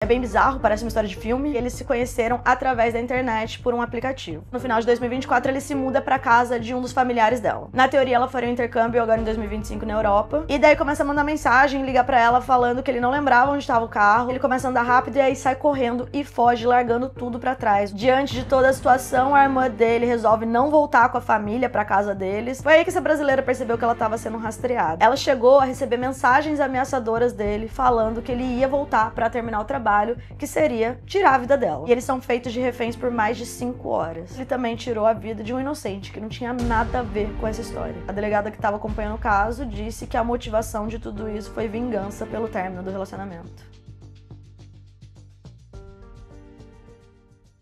É bem bizarro, parece uma história de filme. Eles se conheceram através da internet por um aplicativo. No final de 2024, ele se muda pra casa de um dos familiares dela. Na teoria, ela faria um intercâmbio agora em 2025 na Europa. E daí começa a mandar mensagem, ligar pra ela falando que ele não lembrava onde estava o carro. Ele começa a andar rápido e aí sai correndo e foge, largando tudo pra trás. Diante de toda a situação, a irmã dele resolve não voltar com a família pra casa deles. Foi aí que essa brasileira percebeu que ela estava sendo rastreada. Ela chegou a receber mensagens ameaçadoras dele, falando que ele ia voltar pra terminar o trabalho, que seria tirar a vida dela. E eles são feitos de reféns por mais de 5 horas. Ele também tirou a vida de um inocente, que não tinha nada a ver com essa história. A delegada que estava acompanhando o caso disse que a motivação de tudo isso foi vingança pelo término do relacionamento.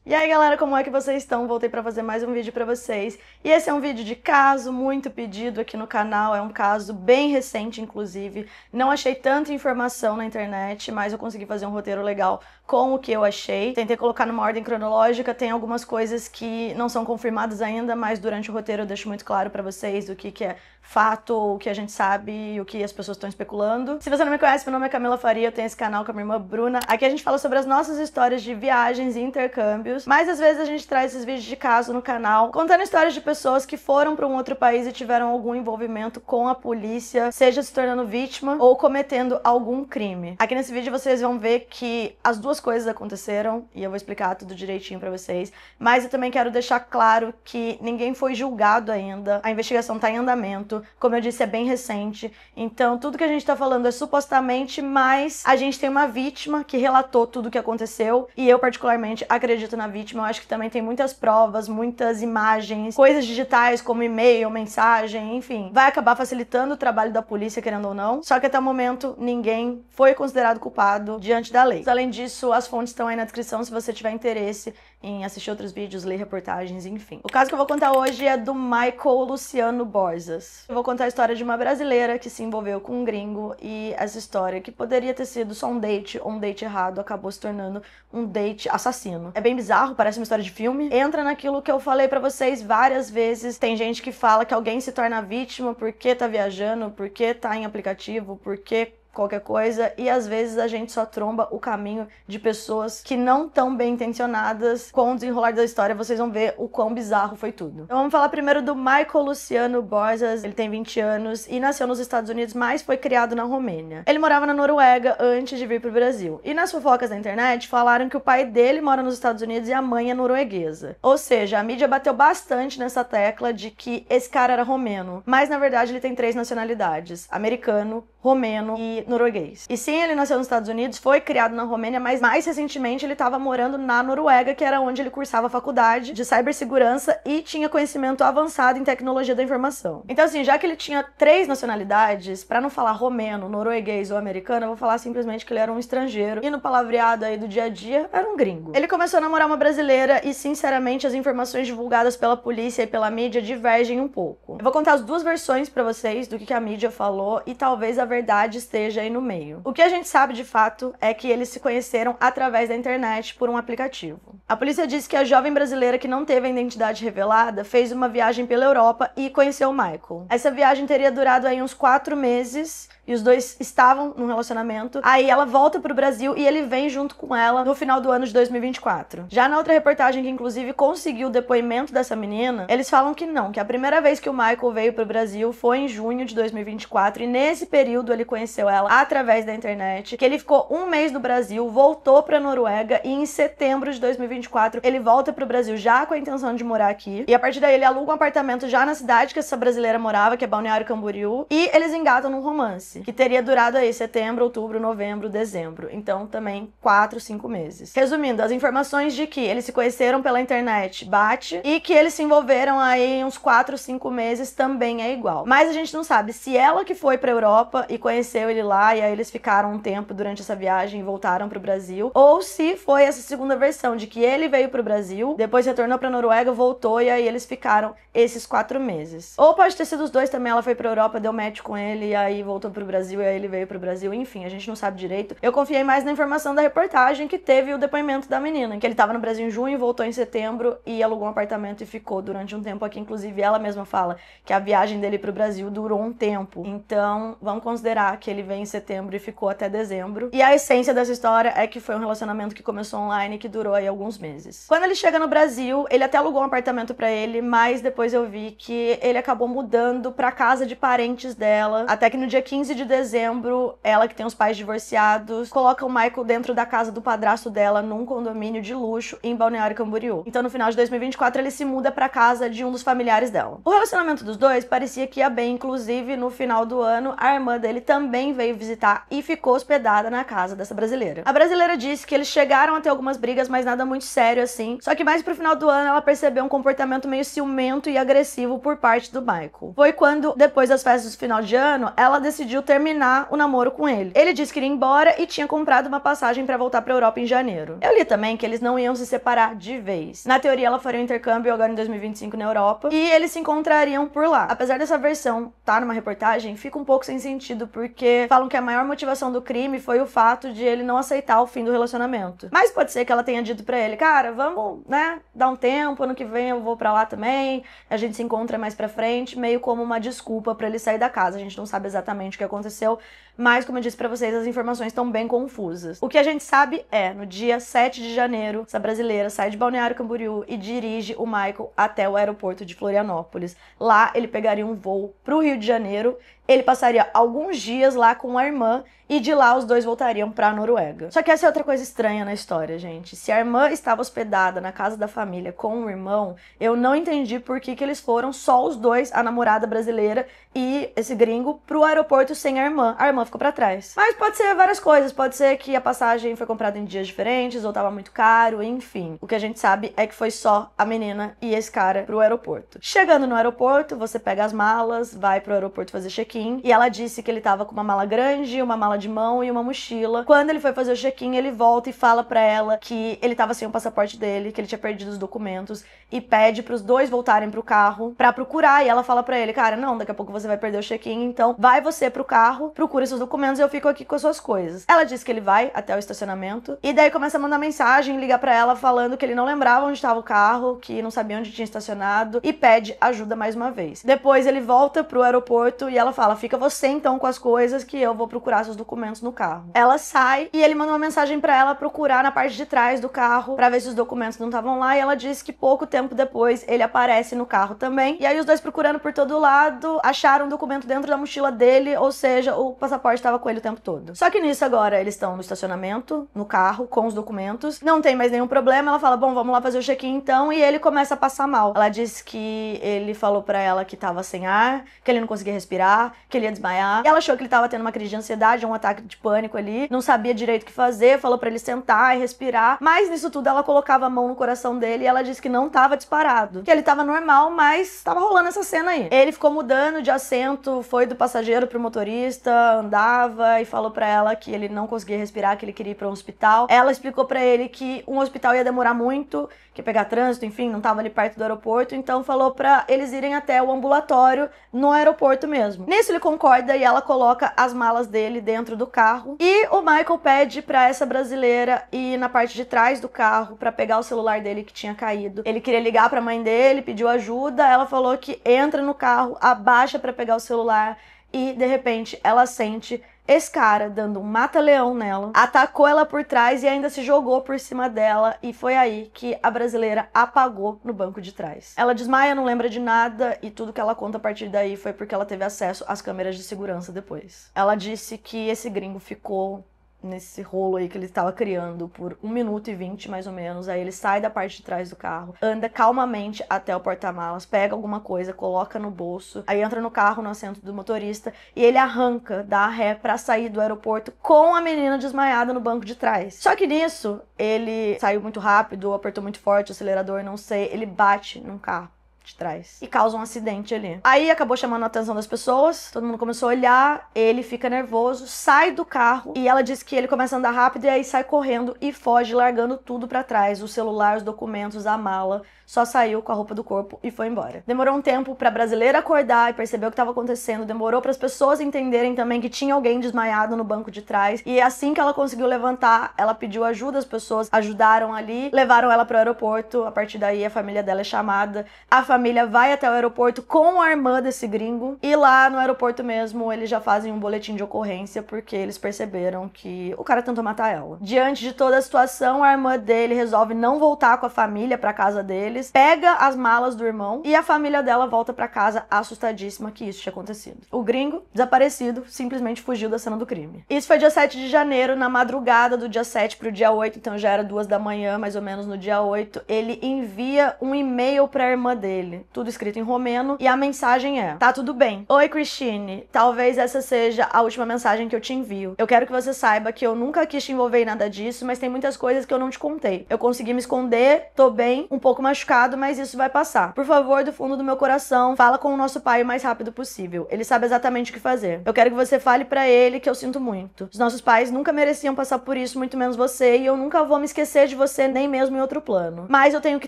E aí galera, como é que vocês estão? Voltei pra fazer mais um vídeo pra vocês. E esse é um vídeo de caso muito pedido aqui no canal, é um caso bem recente inclusive. Não achei tanta informação na internet, mas eu consegui fazer um roteiro legal com o que eu achei. Tentei colocar numa ordem cronológica, tem algumas coisas que não são confirmadas ainda, mas durante o roteiro eu deixo muito claro pra vocês o que é fato, o que a gente sabe e o que as pessoas estão especulando. Se você não me conhece, meu nome é Camila Faria, eu tenho esse canal com a minha irmã Bruna. Aqui a gente fala sobre as nossas histórias de viagens e intercâmbios, mas às vezes a gente traz esses vídeos de caso no canal, contando histórias de pessoas que foram para um outro país e tiveram algum envolvimento com a polícia, seja se tornando vítima ou cometendo algum crime. Aqui nesse vídeo vocês vão ver que as duas coisas aconteceram e eu vou explicar tudo direitinho pra vocês, mas eu também quero deixar claro que ninguém foi julgado ainda, a investigação tá em andamento, como eu disse, é bem recente, então tudo que a gente tá falando é supostamente, mas a gente tem uma vítima que relatou tudo o que aconteceu e eu particularmente acredito na vítima. Eu acho que também tem muitas provas, muitas imagens, coisas digitais como e-mail, mensagem, enfim. Vai acabar facilitando o trabalho da polícia, querendo ou não. Só que até o momento ninguém foi considerado culpado diante da lei. Além disso, as fontes estão aí na descrição se você tiver interesse em assistir outros vídeos, ler reportagens, enfim. O caso que eu vou contar hoje é do Michael Luciano Borzas. Eu vou contar a história de uma brasileira que se envolveu com um gringo e essa história, que poderia ter sido só um date ou um date errado, acabou se tornando um date assassino. É bem bizarro, parece uma história de filme. Entra naquilo que eu falei pra vocês várias vezes. Tem gente que fala que alguém se torna vítima porque tá viajando, porque tá em aplicativo, porque qualquer coisa, e às vezes a gente só tromba o caminho de pessoas que não tão bem intencionadas. Com o desenrolar da história vocês vão ver o quão bizarro foi tudo. Então vamos falar primeiro do Michael Luciano Borzas. Ele tem 20 anos e nasceu nos Estados Unidos, mas foi criado na Romênia. Ele morava na Noruega antes de vir pro Brasil. E nas fofocas da internet falaram que o pai dele mora nos Estados Unidos e a mãe é norueguesa. Ou seja, a mídia bateu bastante nessa tecla de que esse cara era romeno, mas na verdade ele tem 3 nacionalidades: americano, romeno e norueguês. E sim, ele nasceu nos Estados Unidos, foi criado na Romênia, mas mais recentemente ele estava morando na Noruega, que era onde ele cursava a faculdade de cibersegurança e tinha conhecimento avançado em tecnologia da informação. Então assim, já que ele tinha 3 nacionalidades, para não falar romeno, norueguês ou americano, eu vou falar simplesmente que ele era um estrangeiro e no palavreado aí do dia a dia era um gringo. Ele começou a namorar uma brasileira e sinceramente as informações divulgadas pela polícia e pela mídia divergem um pouco. Eu vou contar as duas versões para vocês do que a mídia falou e talvez a verdade esteja aí no meio. O que a gente sabe de fato é que eles se conheceram através da internet por um aplicativo. A polícia disse que a jovem brasileira que não teve a identidade revelada fez uma viagem pela Europa e conheceu o Michael. Essa viagem teria durado aí uns 4 meses e os dois estavam num relacionamento. Aí ela volta pro Brasil e ele vem junto com ela no final do ano de 2024. Já na outra reportagem, que inclusive conseguiu o depoimento dessa menina, eles falam que não, que a primeira vez que o Michael veio pro Brasil foi em junho de 2024 e nesse período ele conheceu ela através da internet, que ele ficou 1 mês no Brasil, voltou pra Noruega e em setembro de 2024 ele volta pro Brasil já com a intenção de morar aqui. E a partir daí ele aluga um apartamento já na cidade que essa brasileira morava, que é Balneário Camboriú, e eles engatam num romance, que teria durado aí setembro, outubro, novembro, dezembro. Então também 4, 5 meses. Resumindo, as informações de que eles se conheceram pela internet bate e que eles se envolveram aí uns 4, 5 meses também é igual. Mas a gente não sabe se ela que foi pra Europa e conheceu ele lá e aí eles ficaram um tempo durante essa viagem e voltaram pro Brasil, ou se foi essa segunda versão de que ele veio pro Brasil, depois retornou pra Noruega, voltou e aí eles ficaram esses 4 meses. Ou pode ter sido os dois também, ela foi pra Europa, deu match com ele e aí voltou pro Brasil e aí ele veio pro Brasil, enfim, a gente não sabe direito. Eu confiei mais na informação da reportagem que teve o depoimento da menina, que ele tava no Brasil em junho, voltou em setembro e alugou um apartamento e ficou durante um tempo aqui. Inclusive ela mesma fala que a viagem dele pro Brasil durou um tempo. Então vamos considerar que ele veio em setembro e ficou até dezembro. E a essência dessa história é que foi um relacionamento que começou online e que durou aí alguns meses. Quando ele chega no Brasil, ele até alugou um apartamento pra ele, mas depois eu vi que ele acabou mudando pra casa de parentes dela, até que no dia 15 de dezembro, ela que tem os pais divorciados, coloca o Michael dentro da casa do padrasto dela num condomínio de luxo em Balneário Camboriú. Então no final de 2024 ele se muda pra casa de um dos familiares dela. O relacionamento dos dois parecia que ia bem, inclusive no final do ano a irmã dele também veio visitar e ficou hospedada na casa dessa brasileira. A brasileira disse que eles chegaram a ter algumas brigas, mas nada muito sério assim. Só que mais pro final do ano ela percebeu um comportamento meio ciumento e agressivo por parte do Michael. Foi quando, depois das festas do final de ano, ela decidiu terminar o namoro com ele. Ele disse que iria embora e tinha comprado uma passagem pra voltar pra Europa em janeiro. Eu li também que eles não iam se separar de vez. Na teoria ela faria um intercâmbio agora em 2025 na Europa e eles se encontrariam por lá. Apesar dessa versão tá numa reportagem, fica um pouco sem sentido porque falam que a maior motivação do crime foi o fato de ele não aceitar o fim do relacionamento. Mas pode ser que ela tenha dito pra ele, cara, vamos, né, dar um tempo, ano que vem eu vou pra lá também, a gente se encontra mais pra frente, meio como uma desculpa pra ele sair da casa. A gente não sabe exatamente o que aconteceu, mas como eu disse pra vocês, as informações estão bem confusas. O que a gente sabe é, no dia 7 de janeiro, essa brasileira sai de Balneário Camboriú e dirige o Michael até o aeroporto de Florianópolis. Lá ele pegaria um voo pro Rio de Janeiro, ele passaria alguns dias lá com a irmã e de lá os dois voltariam pra Noruega. Só que essa é outra coisa estranha na história, gente. Se a irmã estava hospedada na casa da família com o irmão, eu não entendi por que eles foram só os dois, a namorada brasileira e esse gringo, pro aeroporto sem a irmã. A irmã ficou pra trás. Mas pode ser várias coisas. Pode ser que a passagem foi comprada em dias diferentes ou tava muito caro, enfim. O que a gente sabe é que foi só a menina e esse cara pro aeroporto. Chegando no aeroporto, você pega as malas, vai pro aeroporto fazer check-in e ela disse que ele tava com uma mala grande, uma mala de mão e uma mochila. Quando ele foi fazer o check-in, ele volta e fala pra ela que ele tava sem o passaporte dele, que ele tinha perdido os documentos e pede pros dois voltarem pro carro pra procurar. E ela fala pra ele, cara, não, daqui a pouco você vai perder o check-in, então vai você pro carro, procura seus documentos e eu fico aqui com as suas coisas. Ela diz que ele vai até o estacionamento e daí começa a mandar mensagem, ligar pra ela falando que ele não lembrava onde estava o carro, que não sabia onde tinha estacionado e pede ajuda mais uma vez. Depois ele volta pro aeroporto e ela fala, fica você então com as coisas que eu vou procurar seus documentos no carro. Ela sai e ele manda uma mensagem pra ela procurar na parte de trás do carro pra ver se os documentos não estavam lá e ela diz que pouco tempo depois ele aparece no carro também. E aí os dois procurando por todo lado, acharam um documento dentro da mochila dele, ou seja, o passaporte estava com ele o tempo todo. Só que nisso agora eles estão no estacionamento, no carro, com os documentos, não tem mais nenhum problema, ela fala, bom, vamos lá fazer o check-in então, e ele começa a passar mal. Ela diz que ele falou pra ela que tava sem ar, que ele não conseguia respirar, que ele ia desmaiar. E ela achou que ele tava tendo uma crise de ansiedade, um ataque de pânico ali, não sabia direito o que fazer, falou pra ele sentar e respirar, mas nisso tudo ela colocava a mão no coração dele e ela disse que não tava disparado, que ele tava normal, mas tava rolando essa cena aí. Ele ficou mudando de assento, foi do passageiro pro motorista, andava e falou pra ela que ele não conseguia respirar, que ele queria ir pra um hospital. Ela explicou pra ele que um hospital ia demorar muito, que ia pegar trânsito, enfim, não tava ali perto do aeroporto, então falou pra eles irem até o ambulatório no aeroporto mesmo. Nisso ele concorda e ela coloca as malas dele dentro do carro e o Michael pede pra essa brasileira ir na parte de trás do carro pra pegar o celular dele que tinha caído. Ele queria ligar pra mãe dele, pediu ajuda, ela falou que entra no carro, abaixa pra pegar o celular e de repente ela sente esse cara dando um mata-leão nela, atacou ela por trás e ainda se jogou por cima dela e foi aí que a brasileira apagou no banco de trás. Ela desmaia, não lembra de nada e tudo que ela conta a partir daí foi porque ela teve acesso às câmeras de segurança depois. Ela disse que esse gringo ficou nesse rolo aí que ele estava criando por 1 minuto e 20 mais ou menos, aí ele sai da parte de trás do carro, anda calmamente até o porta-malas, pega alguma coisa, coloca no bolso, aí entra no carro, no assento do motorista e ele arranca, dá a ré pra sair do aeroporto com a menina desmaiada no banco de trás. Só que nisso, ele saiu muito rápido, apertou muito forte o acelerador, não sei, ele bate num carro. de trás e causa um acidente ali. Aí acabou chamando a atenção das pessoas, todo mundo começou a olhar, ele fica nervoso, sai do carro e ela diz que ele começa a andar rápido e aí sai correndo e foge, largando tudo pra trás, o celular, os documentos, a mala, só saiu com a roupa do corpo e foi embora. Demorou um tempo pra brasileira acordar e perceber o que estava acontecendo, demorou para as pessoas entenderem também que tinha alguém desmaiado no banco de trás, e assim que ela conseguiu levantar, ela pediu ajuda, as pessoas ajudaram ali, levaram ela pro aeroporto. A partir daí a família dela é chamada, a família vai até o aeroporto com a irmã desse gringo, e lá no aeroporto mesmo eles já fazem um boletim de ocorrência porque eles perceberam que o cara tentou matar ela. Diante de toda a situação, a irmã dele resolve não voltar com a família pra casa deles, pega as malas do irmão e a família dela volta pra casa assustadíssima que isso tinha acontecido. O gringo, desaparecido, simplesmente fugiu da cena do crime. Isso foi dia 7 de janeiro, na madrugada do dia 7 pro dia 8, então já era 2 da manhã, mais ou menos no dia 8, ele envia um e-mail pra irmã dele, tudo escrito em romeno, e a mensagem é: tá tudo bem. Oi, Christine, talvez essa seja a última mensagem que eu te envio. Eu quero que você saiba que eu nunca quis te envolver em nada disso, mas tem muitas coisas que eu não te contei. Eu consegui me esconder, tô bem, um pouco machucado, mas isso vai passar. Por favor, do fundo do meu coração, fala com o nosso pai o mais rápido possível. Ele sabe exatamente o que fazer. Eu quero que você fale pra ele que eu sinto muito. Os nossos pais nunca mereciam passar por isso, muito menos você, e eu nunca vou me esquecer de você, nem mesmo em outro plano. Mas eu tenho que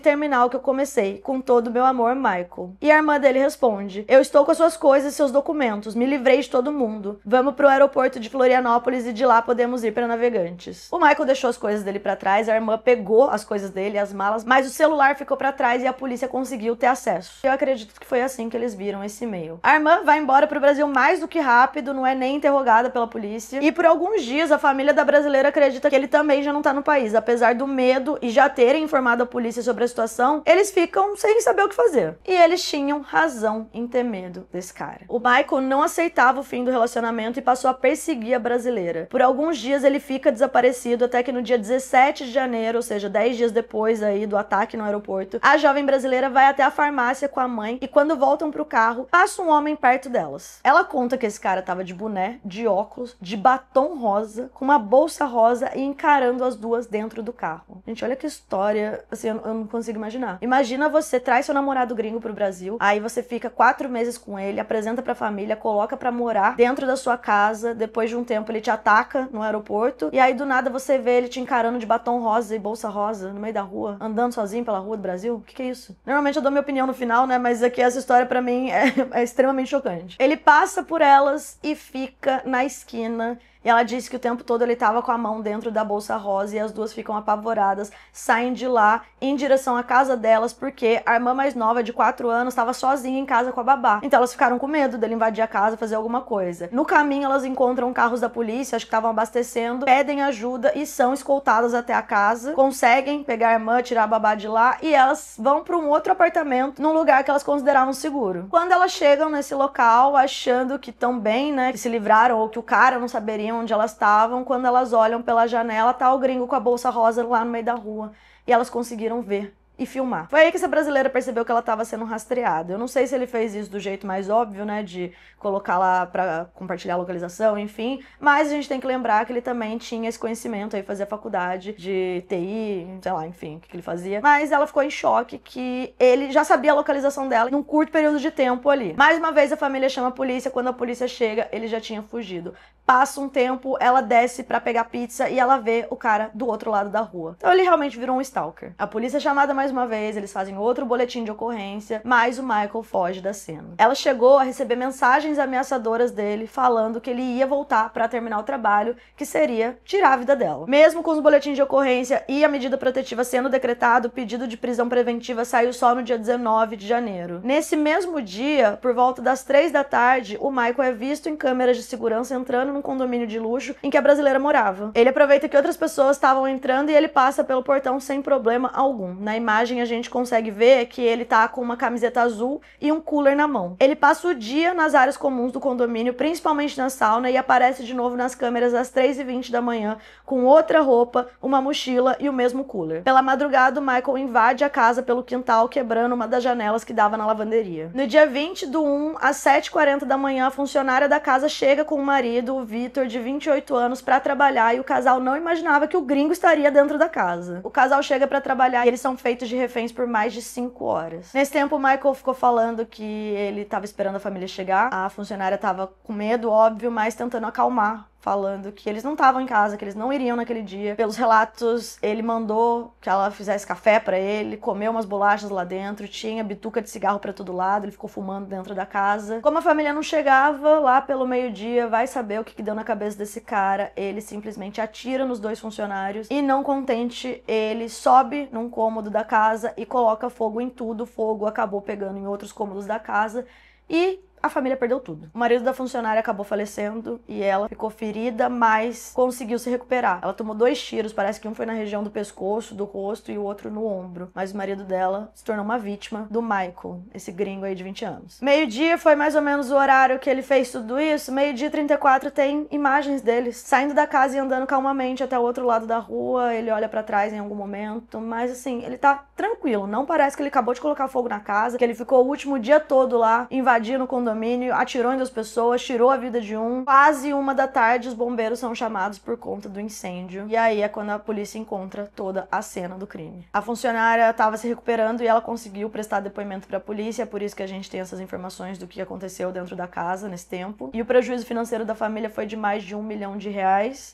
terminar o que eu comecei, com todo o meu amor, Michael. E a irmã dele responde: eu estou com as suas coisas e seus documentos, me livrei de todo mundo. Vamos pro aeroporto de Florianópolis e de lá podemos ir pra Navegantes. O Michael deixou as coisas dele pra trás, a irmã pegou as coisas dele, as malas, mas o celular ficou pra trás e a polícia conseguiu ter acesso. Eu acredito que foi assim que eles viram esse e-mail. A irmã vai embora pro Brasil mais do que rápido, não é nem interrogada pela polícia, e por alguns dias a família da brasileira acredita que ele também já não tá no país. Apesar do medo e já terem informado a polícia sobre a situação, eles ficam sem saber o que fazer. E eles tinham razão em ter medo desse cara. O Michael não aceitava o fim do relacionamento e passou a perseguir a brasileira. Por alguns dias ele fica desaparecido, até que no dia 17 de janeiro, ou seja, 10 dias depois aí do ataque no aeroporto, a jovem brasileira vai até a farmácia com a mãe e quando voltam pro carro, passa um homem perto delas. Ela conta que esse cara tava de boné, de óculos, de batom rosa, com uma bolsa rosa e encarando as duas dentro do carro. Gente, olha que história, assim, eu não consigo imaginar. Imagina você traz seu namorado gringo pro Brasil, aí você fica 4 meses com ele, apresenta pra família, coloca pra morar dentro da sua casa, depois de um tempo ele te ataca no aeroporto, e aí do nada você vê ele te encarando de batom rosa e bolsa rosa no meio da rua, andando sozinho pela rua do Brasil. O que é isso? Normalmente eu dou minha opinião no final, né, mas aqui essa história pra mim é extremamente chocante. Ele passa por elas e fica na esquina. E ela disse que o tempo todo ele tava com a mão dentro da bolsa rosa e as duas ficam apavoradas, saem de lá em direção à casa delas porque a irmã mais nova, de 4 anos, estava sozinha em casa com a babá. Então elas ficaram com medo dele invadir a casa, fazer alguma coisa. No caminho elas encontram carros da polícia, acho que estavam abastecendo, pedem ajuda e são escoltadas até a casa, conseguem pegar a irmã, tirar a babá de lá e elas vão para um outro apartamento, num lugar que elas consideravam seguro. Quando elas chegam nesse local, achando que estão bem, né, que se livraram ou que o cara não saberia onde elas estavam, quando elas olham pela janela, tá o gringo com a bolsa rosa lá no meio da rua. E elas conseguiram ver e filmar. Foi aí que essa brasileira percebeu que ela estava sendo rastreada. Eu não sei se ele fez isso do jeito mais óbvio, né, de colocar lá pra compartilhar a localização, enfim, mas a gente tem que lembrar que ele também tinha esse conhecimento aí, fazia faculdade de TI, sei lá, enfim, o que ele fazia. Mas ela ficou em choque que ele já sabia a localização dela num curto período de tempo ali. Mais uma vez a família chama a polícia, quando a polícia chega, ele já tinha fugido. Passa um tempo, ela desce pra pegar pizza e ela vê o cara do outro lado da rua. Então ele realmente virou um stalker. A polícia é chamada mais uma vez, eles fazem outro boletim de ocorrência, mas o Michael foge da cena. Ela chegou a receber mensagens ameaçadoras dele, falando que ele ia voltar pra terminar o trabalho, que seria tirar a vida dela. Mesmo com os boletins de ocorrência e a medida protetiva sendo decretado, o pedido de prisão preventiva saiu só no dia 19 de janeiro. Nesse mesmo dia, por volta das 3 da tarde, o Michael é visto em câmeras de segurança entrando num condomínio de luxo em que a brasileira morava. Ele aproveita que outras pessoas estavam entrando e ele passa pelo portão sem problema algum. Na imagem a gente consegue ver que ele tá com uma camiseta azul e um cooler na mão. Ele passa o dia nas áreas comuns do condomínio, principalmente na sauna, e aparece de novo nas câmeras às 3h20 da manhã com outra roupa, uma mochila e o mesmo cooler. Pela madrugada, o Michael invade a casa pelo quintal, quebrando uma das janelas que dava na lavanderia. No dia 20/1, às 7h40 da manhã, a funcionária da casa chega com o marido, Vitor, de 28 anos, pra trabalhar e o casal não imaginava que o gringo estaria dentro da casa. O casal chega pra trabalhar e eles são feitos de reféns por mais de 5 horas. Nesse tempo, o Michael ficou falando que ele tava esperando a família chegar. A funcionária tava com medo, óbvio, mas tentando acalmar, falando que eles não estavam em casa, que eles não iriam naquele dia. Pelos relatos, ele mandou que ela fizesse café pra ele, comeu umas bolachas lá dentro, tinha bituca de cigarro pra todo lado, ele ficou fumando dentro da casa. Como a família não chegava, lá pelo meio-dia, vai saber o que deu na cabeça desse cara, ele simplesmente atira nos 2 funcionários e, não contente, ele sobe num cômodo da casa e coloca fogo em tudo. O fogo acabou pegando em outros cômodos da casa e a família perdeu tudo. O marido da funcionária acabou falecendo e ela ficou ferida, mas conseguiu se recuperar. Ela tomou 2 tiros, parece que um foi na região do pescoço, do rosto, e o outro no ombro. Mas o marido dela se tornou uma vítima do Michael, esse gringo aí de 20 anos. Meio-dia foi mais ou menos o horário que ele fez tudo isso. Meio-dia e 34 tem imagens deles saindo da casa e andando calmamente até o outro lado da rua. Ele olha pra trás em algum momento, mas assim, ele tá tranquilo. Não parece que ele acabou de colocar fogo na casa, que ele ficou o último dia todo lá invadindo o condomínio, atirou em 2 pessoas, tirou a vida de um. Quase 1 da tarde, os bombeiros são chamados por conta do incêndio. E aí é quando a polícia encontra toda a cena do crime. A funcionária estava se recuperando e ela conseguiu prestar depoimento para a polícia, é por isso que a gente tem essas informações do que aconteceu dentro da casa nesse tempo. E o prejuízo financeiro da família foi de mais de R$1 milhão.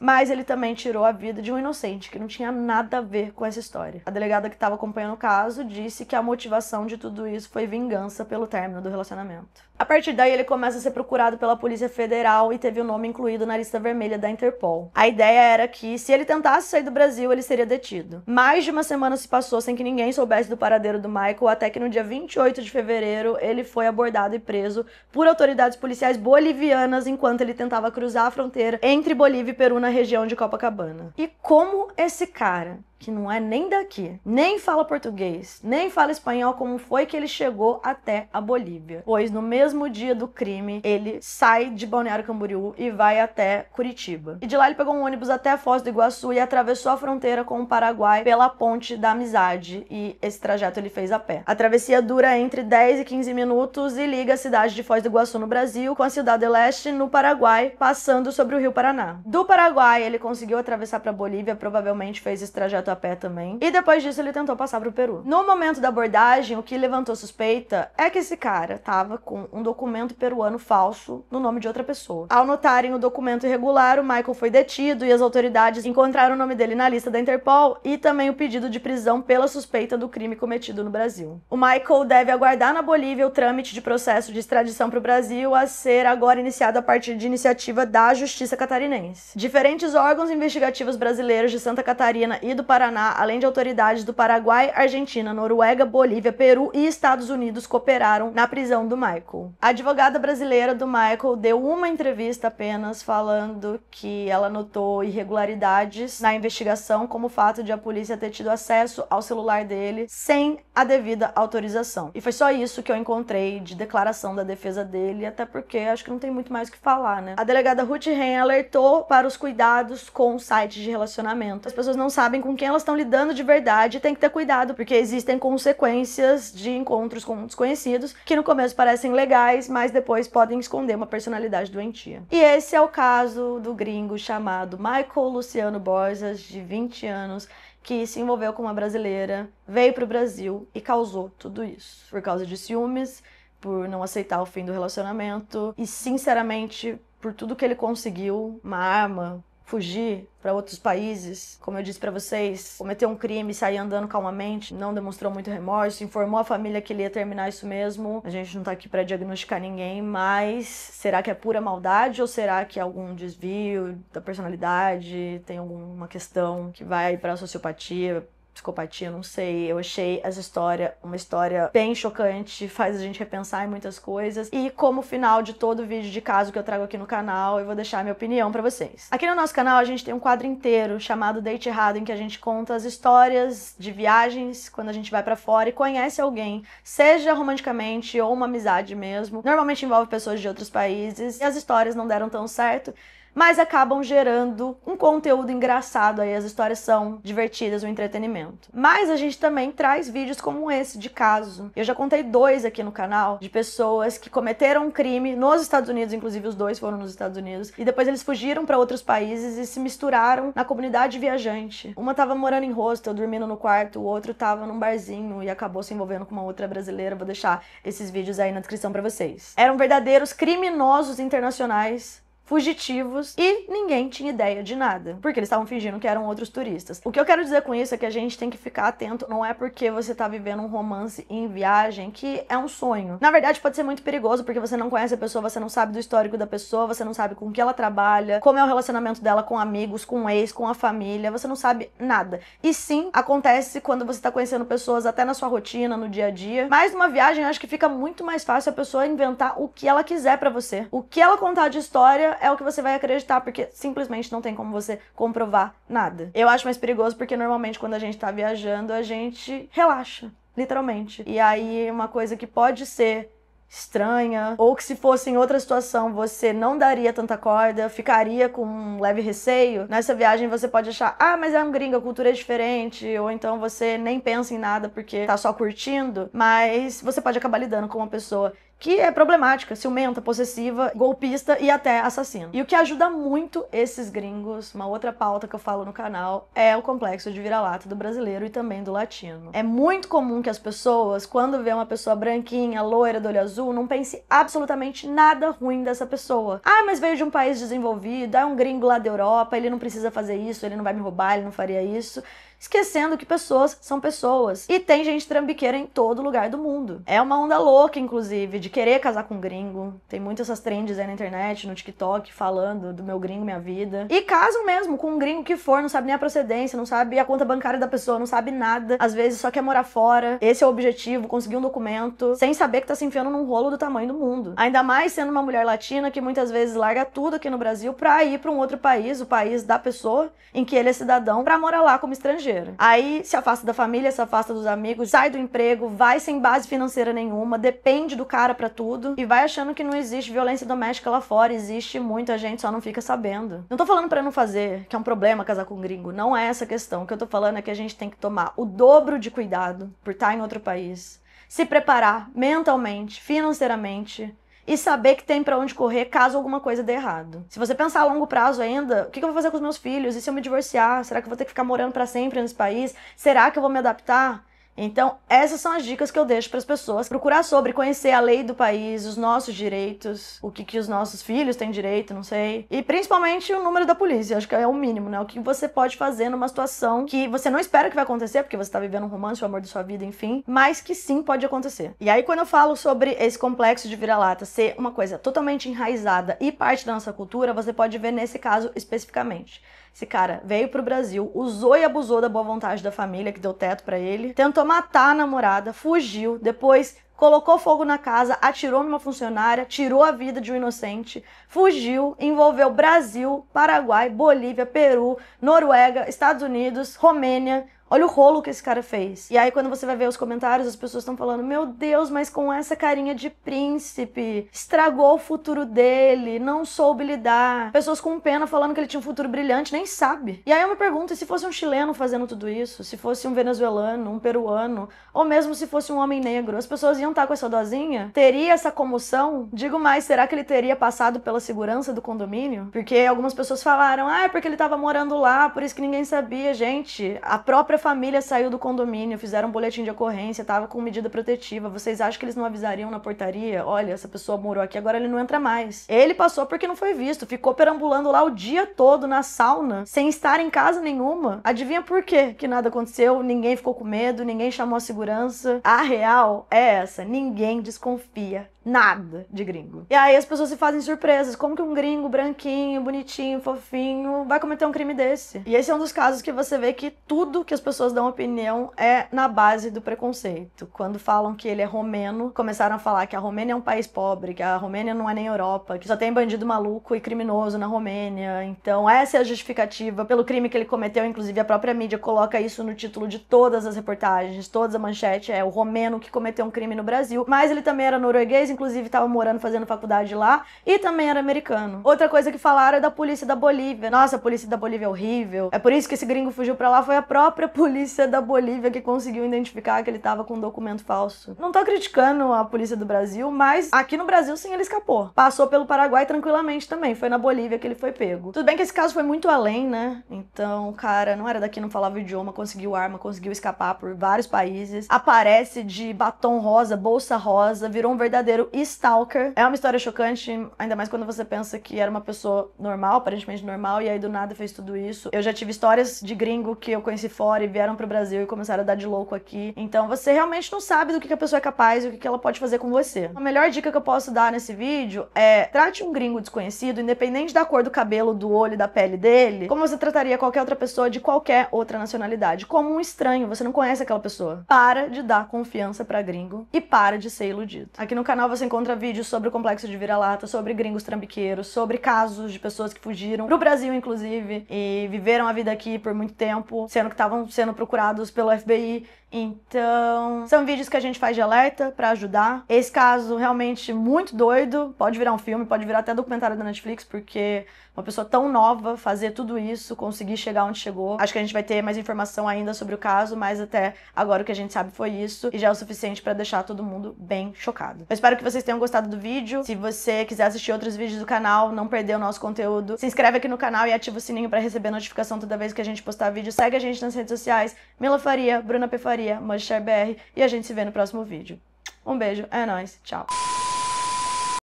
Mas ele também tirou a vida de um inocente, que não tinha nada a ver com essa história. A delegada que estava acompanhando o caso disse que a motivação de tudo isso foi vingança pelo término do relacionamento. A partir daí, ele começa a ser procurado pela Polícia Federal e teve o nome incluído na lista vermelha da Interpol. A ideia era que, se ele tentasse sair do Brasil, ele seria detido. Mais de 1 semana se passou sem que ninguém soubesse do paradeiro do Michael, até que no dia 28 de fevereiro, ele foi abordado e preso por autoridades policiais bolivianas enquanto ele tentava cruzar a fronteira entre Bolívia e Peru na região de Copacabana. E como esse cara, que não é nem daqui, nem fala português, nem fala espanhol, como foi que ele chegou até a Bolívia? Pois no mesmo dia do crime, ele sai de Balneário Camboriú e vai até Curitiba. E de lá ele pegou um ônibus até Foz do Iguaçu e atravessou a fronteira com o Paraguai pela Ponte da Amizade, e esse trajeto ele fez a pé. A travessia dura entre 10 e 15 minutos e liga a cidade de Foz do Iguaçu, no Brasil, com a Cidade del Este, no Paraguai, passando sobre o Rio Paraná. Do Paraguai, ele conseguiu atravessar para Bolívia, provavelmente fez esse trajeto a pé também, e depois disso ele tentou passar pro Peru. No momento da abordagem, o que levantou suspeita é que esse cara tava com um documento peruano falso no nome de outra pessoa. Ao notarem o documento irregular, o Michael foi detido e as autoridades encontraram o nome dele na lista da Interpol e também o pedido de prisão pela suspeita do crime cometido no Brasil. O Michael deve aguardar na Bolívia o trâmite de processo de extradição para o Brasil, a ser agora iniciado a partir de iniciativa da Justiça Catarinense. Diferentes órgãos investigativos brasileiros de Santa Catarina e do Paraná, além de autoridades do Paraguai, Argentina, Noruega, Bolívia, Peru e Estados Unidos cooperaram na prisão do Michael. A advogada brasileira do Michael deu uma entrevista apenas falando que ela notou irregularidades na investigação, como o fato de a polícia ter tido acesso ao celular dele sem a devida autorização. E foi só isso que eu encontrei de declaração da defesa dele, até porque acho que não tem muito mais o que falar, né? A delegada Ruth Ren alertou para os cuidados com sites de relacionamento. As pessoas não sabem com quem elas estão lidando de verdade e tem que ter cuidado, porque existem consequências de encontros com desconhecidos que no começo parecem legais, mas depois podem esconder uma personalidade doentia. E esse é o caso do gringo chamado Michael Luciano Borges, de 20 anos, que se envolveu com uma brasileira, veio para o Brasil e causou tudo isso. Por causa de ciúmes, por não aceitar o fim do relacionamento e, sinceramente, por tudo que ele conseguiu, uma arma, fugir para outros países, como eu disse para vocês, cometeu um crime, sair andando calmamente, não demonstrou muito remorso, informou a família que ele ia terminar isso mesmo. A gente não tá aqui para diagnosticar ninguém, mas será que é pura maldade ou será que é algum desvio da personalidade, tem alguma questão que vai para sociopatia, psicopatia, não sei. Eu achei essa história uma história bem chocante, faz a gente repensar em muitas coisas. E como final de todo vídeo de caso que eu trago aqui no canal, eu vou deixar a minha opinião pra vocês. Aqui no nosso canal a gente tem um quadro inteiro chamado Date Errado, em que a gente conta as histórias de viagens quando a gente vai pra fora e conhece alguém, seja romanticamente ou uma amizade mesmo. Normalmente envolve pessoas de outros países e as histórias não deram tão certo, mas acabam gerando um conteúdo engraçado aí, as histórias são divertidas, o entretenimento. Mas a gente também traz vídeos como esse, de caso. Eu já contei 2 aqui no canal, de pessoas que cometeram um crime nos Estados Unidos, inclusive os 2 foram nos Estados Unidos, e depois eles fugiram para outros países e se misturaram na comunidade viajante. Uma tava morando em hostel, dormindo no quarto, o outro tava num barzinho e acabou se envolvendo com uma outra brasileira. Vou deixar esses vídeos aí na descrição pra vocês. Eram verdadeiros criminosos internacionais, fugitivos, e ninguém tinha ideia de nada, porque eles estavam fingindo que eram outros turistas. O que eu quero dizer com isso é que a gente tem que ficar atento, não é porque você tá vivendo um romance em viagem que é um sonho. Na verdade, pode ser muito perigoso, porque você não conhece a pessoa, você não sabe do histórico da pessoa, você não sabe com que ela trabalha, como é o relacionamento dela com amigos, com ex, com a família, você não sabe nada. E sim, acontece quando você tá conhecendo pessoas até na sua rotina, no dia a dia, mas numa viagem eu acho que fica muito mais fácil a pessoa inventar o que ela quiser pra você. O que ela contar de história é o que você vai acreditar, porque simplesmente não tem como você comprovar nada. Eu acho mais perigoso porque normalmente quando a gente tá viajando, a gente relaxa, literalmente. E aí uma coisa que pode ser estranha, ou que se fosse em outra situação você não daria tanta corda, ficaria com um leve receio, nessa viagem você pode achar, ah, mas é um gringo, a cultura é diferente, ou então você nem pensa em nada porque tá só curtindo, mas você pode acabar lidando com uma pessoa que é problemática, ciumenta, possessiva, golpista e até assassina. E o que ajuda muito esses gringos, uma outra pauta que eu falo no canal, é o complexo de vira-lata do brasileiro e também do latino. É muito comum que as pessoas, quando vê uma pessoa branquinha, loira, do olho azul, não pense absolutamente nada ruim dessa pessoa. Ah, mas veio de um país desenvolvido, é um gringo lá da Europa, ele não precisa fazer isso, ele não vai me roubar, ele não faria isso. Esquecendo que pessoas são pessoas. E tem gente trambiqueira em todo lugar do mundo. É uma onda louca, inclusive, de querer casar com gringo. Tem muitas essas trends aí na internet, no TikTok, falando do meu gringo, minha vida. E casam mesmo com um gringo que for, não sabe nem a procedência, não sabe a conta bancária da pessoa, não sabe nada. Às vezes só quer morar fora. Esse é o objetivo, conseguir um documento, sem saber que tá se enfiando num rolo do tamanho do mundo. Ainda mais sendo uma mulher latina que muitas vezes larga tudo aqui no Brasil pra ir pra um outro país, o país da pessoa, em que ele é cidadão, pra morar lá como estrangeiro. Aí se afasta da família, se afasta dos amigos, sai do emprego, vai sem base financeira nenhuma, depende do cara pra tudo e vai achando que não existe violência doméstica lá fora. Existe, muita gente só não fica sabendo. Não tô falando pra não fazer, que é um problema casar com um gringo, não é essa a questão. O que eu tô falando é que a gente tem que tomar o dobro de cuidado por estar em outro país, se preparar mentalmente, financeiramente, e saber que tem pra onde correr caso alguma coisa dê errado. Se você pensar a longo prazo ainda, o que eu vou fazer com os meus filhos? E se eu me divorciar? Será que eu vou ter que ficar morando pra sempre nesse país? Será que eu vou me adaptar? Então, essas são as dicas que eu deixo para as pessoas. Procurar sobre, conhecer a lei do país, os nossos direitos, o que os nossos filhos têm direito, não sei. E principalmente o número da polícia, acho que é o mínimo, né? O que você pode fazer numa situação que você não espera que vai acontecer, porque você tá vivendo um romance, o amor da sua vida, enfim, mas que sim pode acontecer. E aí, quando eu falo sobre esse complexo de vira-lata ser uma coisa totalmente enraizada e parte da nossa cultura, você pode ver nesse caso especificamente. Esse cara veio pro Brasil, usou e abusou da boa vontade da família, que deu teto pra ele, tentou matar a namorada, fugiu, depois colocou fogo na casa, atirou numa funcionária, tirou a vida de um inocente, fugiu, envolveu Brasil, Paraguai, Bolívia, Peru, Noruega, Estados Unidos, Romênia. Olha o rolo que esse cara fez. E aí quando você vai ver os comentários, as pessoas estão falando, meu Deus, mas com essa carinha de príncipe, estragou o futuro dele, não soube lidar. Pessoas com pena falando que ele tinha um futuro brilhante, nem sabe. E aí eu me pergunto, e se fosse um chileno fazendo tudo isso? Se fosse um venezuelano, um peruano, ou mesmo se fosse um homem negro, as pessoas iam estar com essa dosinha? Teria essa comoção? Digo mais, será que ele teria passado pela segurança do condomínio? Porque algumas pessoas falaram, ah, é porque ele tava morando lá, por isso que ninguém sabia. Gente, a própria família saiu do condomínio, fizeram um boletim de ocorrência, tava com medida protetiva. Vocês acham que eles não avisariam na portaria? Olha, essa pessoa morou aqui, agora ele não entra mais. Ele passou porque não foi visto, ficou perambulando lá o dia todo na sauna, sem estar em casa nenhuma. Adivinha por quê que nada aconteceu? Ninguém ficou com medo, ninguém chamou a segurança. A real é essa, ninguém desconfia nada de gringo. E aí as pessoas se fazem surpresas. Como que um gringo branquinho, bonitinho, fofinho vai cometer um crime desse? E esse é um dos casos que você vê que tudo que as pessoas dão opinião é na base do preconceito. Quando falam que ele é romeno, começaram a falar que a Romênia é um país pobre, que a Romênia não é nem Europa, que só tem bandido maluco e criminoso na Romênia. Então essa é a justificativa pelo crime que ele cometeu. Inclusive a própria mídia coloca isso no título de todas as reportagens, todas as manchetes, é o romeno que cometeu um crime no Brasil. Mas ele também era norueguês, inclusive estavam morando, fazendo faculdade lá, e também era americano. Outra coisa que falaram é da polícia da Bolívia. Nossa, a polícia da Bolívia é horrível. É por isso que esse gringo fugiu pra lá, foi a própria polícia da Bolívia que conseguiu identificar que ele tava com um documento falso. Não tô criticando a polícia do Brasil, mas aqui no Brasil sim ele escapou. Passou pelo Paraguai tranquilamente também, foi na Bolívia que ele foi pego. Tudo bem que esse caso foi muito além, né? Então, o cara não era daqui, não falava o idioma, conseguiu arma, conseguiu escapar por vários países. Aparece de batom rosa, bolsa rosa, virou um verdadeiro stalker. É uma história chocante, ainda mais quando você pensa que era uma pessoa normal, aparentemente normal, e aí do nada fez tudo isso. Eu já tive histórias de gringo que eu conheci fora e vieram pro Brasil e começaram a dar de louco aqui. Então você realmente não sabe do que a pessoa é capaz e o que ela pode fazer com você. A melhor dica que eu posso dar nesse vídeo é: trate um gringo desconhecido, independente da cor do cabelo, do olho e da pele dele, como você trataria qualquer outra pessoa de qualquer outra nacionalidade, como um estranho, você não conhece aquela pessoa. Para de dar confiança pra gringo e para de ser iludido. Aqui no canal você encontra vídeos sobre o complexo de vira-lata, sobre gringos trambiqueiros, sobre casos de pessoas que fugiram pro Brasil, inclusive, e viveram a vida aqui por muito tempo, sendo que estavam sendo procurados pelo FBI. Então, são vídeos que a gente faz de alerta pra ajudar. Esse caso realmente muito doido, pode virar um filme, pode virar até documentário da Netflix, porque uma pessoa tão nova fazer tudo isso, conseguir chegar onde chegou. Acho que a gente vai ter mais informação ainda sobre o caso, mas até agora o que a gente sabe foi isso, e já é o suficiente pra deixar todo mundo bem chocado. Eu espero que vocês tenham gostado do vídeo. Se você quiser assistir outros vídeos do canal, não perder o nosso conteúdo, se inscreve aqui no canal e ativa o sininho pra receber notificação toda vez que a gente postar vídeo. Segue a gente nas redes sociais, Mila Faria, Bruna P. Faria, BR, e a gente se vê no próximo vídeo. Um beijo, é nóis, tchau!